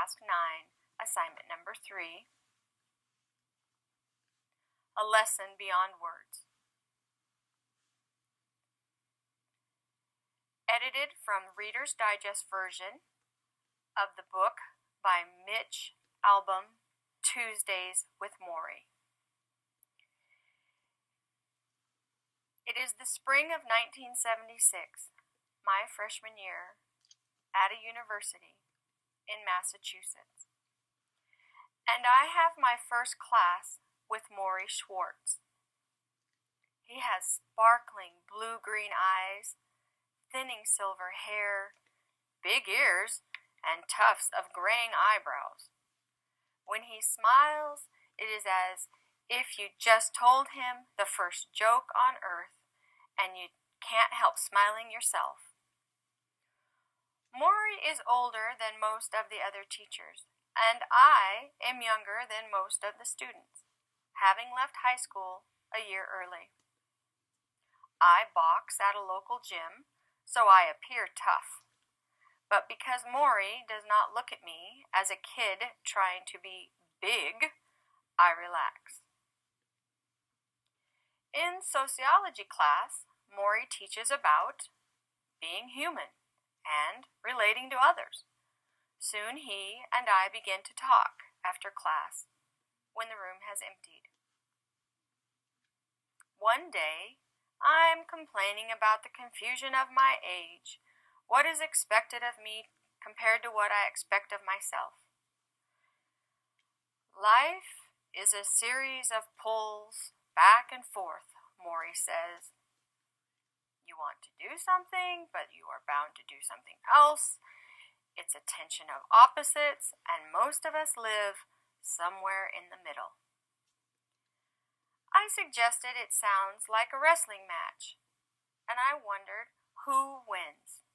Task 9, Assignment Number 3, A Lesson Beyond Words. Edited from Reader's Digest version of the book by Mitch Albom, Tuesdays with Morrie. It is the spring of 1976, my freshman year, at a university in Massachusetts. And I have my first class with Morrie Schwartz. He has sparkling blue-green eyes, thinning silver hair, big ears, and tufts of graying eyebrows. When he smiles, it is as if you just told him the first joke on earth, and you can't help smiling yourself. Morrie is older than most of the other teachers, and I am younger than most of the students, having left high school a year early. I box at a local gym, so I appear tough. But because Morrie does not look at me as a kid trying to be big, I relax. In sociology class, Morrie teaches about being human and relating to others. Soon he and I begin to talk after class when the room has emptied. One day, I'm complaining about the confusion of my age, what is expected of me compared to what I expect of myself. Life is a series of pulls back and forth, Morrie says. You want to do something, but you are bound to do something else. It's a tension of opposites, and most of us live somewhere in the middle. I suggested it sounds like a wrestling match, and I wondered who wins.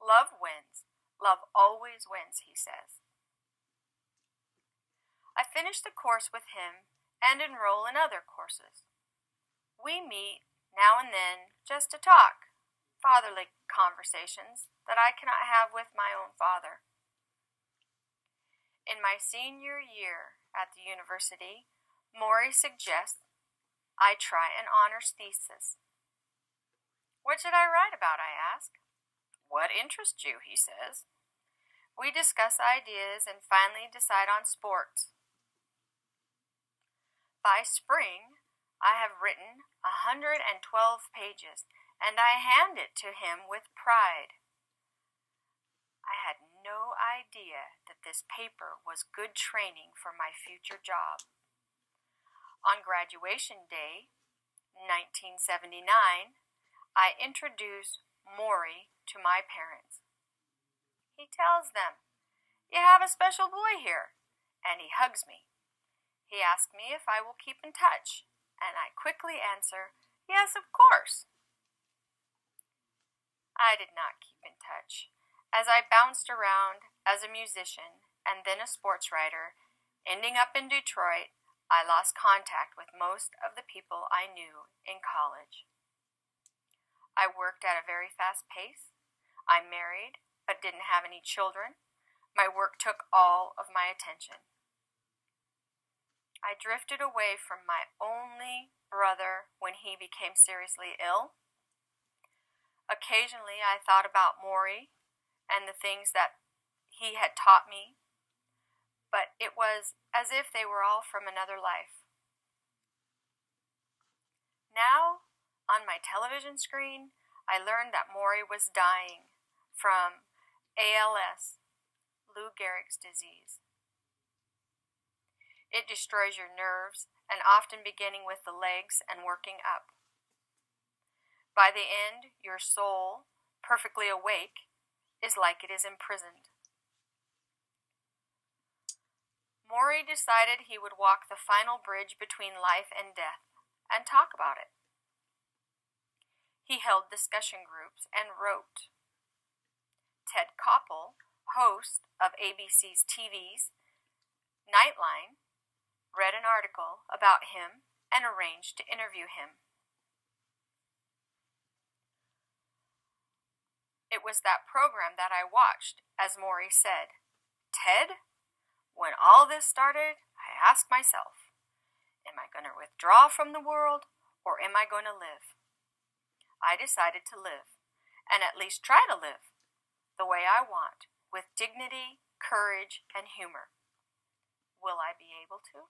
Love wins. Love always wins, he says. I finish the course with him and enroll in other courses. We meet now and then just to talk, fatherly conversations that I cannot have with my own father. In my senior year at the university, Morrie suggests I try an honors thesis. What should I write about, I ask. What interests you, he says. We discuss ideas and finally decide on sports. By spring, I have written 112 pages, and I hand it to him with pride. I had no idea that this paper was good training for my future job. On graduation day, 1979, I introduce Morrie to my parents. He tells them, "You have a special boy here," and he hugs me. He asks me if I will keep in touch, and I quickly answer, "Yes, of course." I did not keep in touch, as I bounced around as a musician and then a sports writer. Ending up in Detroit, I lost contact with most of the people I knew in college. I worked at a very fast pace. I married, but didn't have any children. My work took all of my attention. I drifted away from my only brother when he became seriously ill. Occasionally, I thought about Morrie and the things that he had taught me, but it was as if they were all from another life. Now, on my television screen, I learned that Morrie was dying from ALS, Lou Gehrig's disease. It destroys your nerves, and often beginning with the legs and working up. By the end, your soul, perfectly awake, is like it is imprisoned. Morrie decided he would walk the final bridge between life and death and talk about it. He held discussion groups and wrote. Ted Koppel, host of ABC's TV's Nightline, read an article about him and arranged to interview him. It was that program that I watched, as Maury said. Ted? When all this started, I asked myself, am I going to withdraw from the world, or am I going to live? I decided to live, and at least try to live, the way I want, with dignity, courage, and humor. Will I be able to?